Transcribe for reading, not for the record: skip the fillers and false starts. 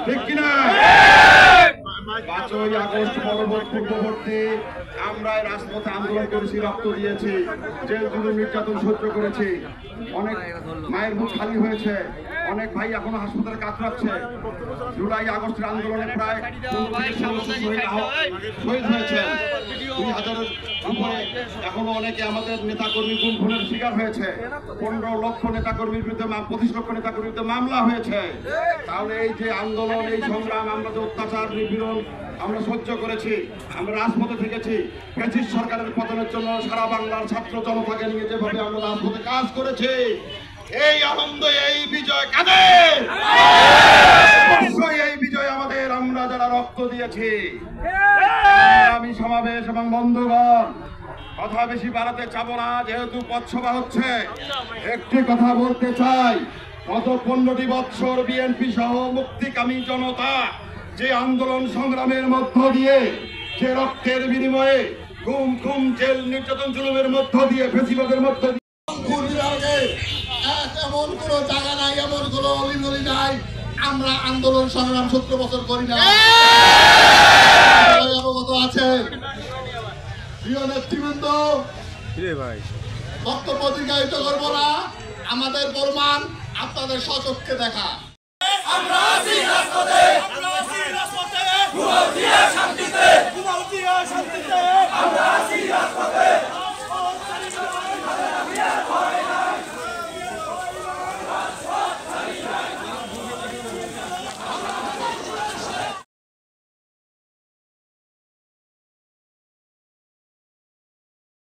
ঠিক কিনা? 5ই আগস্ট পূর্ববর্তী আমরা রাজপথে আন্দোলন করেছি, রক্ত দিয়েছি, জেল জুলুম নির্যাতন সহ্য করেছি, অনেক মায়ের মুখ খালি হয়েছে, অনেক ভাই এখনো হাসপাতালে কাতরাচ্ছে। জুলাই আগস্টের আন্দোলনে প্রায় 1500 শহীদ হয়েছে, 2000-এর উপরে এখনো অনেকে আমাদের নেতাকর্মী গুম খুনের শিকার হয়েছে, 15 লক্ষ নেতাকর্মীর বিরুদ্ধে 25 লক্ষ নেতাকর্মীর বিরুদ্ধে মামলা হয়েছে। তাহলে এই যে আন্দোলন, এই সংগ্রাম, আমরা যে অত্যাচার নিপীড়ন আমরা সহ্য করেছি, আমরা রাজপথে থেকেছি, ফ্যাসিস্ট সরকারের পতনের জন্য সারা বাংলার ছাত্র জনতাকে নিয়ে যেভাবে আমরা রাজপথে কাজ করেছি, এই আনন্দ, এই বিজয় কাদের? অবশ্যই এই বিজয় আমাদের, আমরা যারা রক্ত দিয়েছি। আমি সমাবেশ এবং বন্ধুগণ কথা বেশি বাড়াতে চাবো না, যেহেতু পথসভা হচ্ছে। একটি কথা বলতে চাই, গত 15টি বৎসর বিএনপি সহ মুক্তিকামী জনতা যে আন্দোলন সংগ্রামের মধ্য দিয়ে, যে রক্তের বিনিময়ে গুম খুম জেল নির্যাতন জুলুমের মধ্য দিয়ে, ফেসিবাদের মধ্য দিয়ে, এমন কোন জায়গা নাই, এমন কোন অলিগলি নাই আমরা আন্দোলন সংগ্রাম 17 বছর করি না। অবগত আছেন প্রিয় নেতৃবৃন্দ, বক্তব্য দীর্ঘায়িত করবো না, আমাদের প্রমাণ আপনাদের স্বচক্ষে দেখা। আমরা আছি রাজপথে।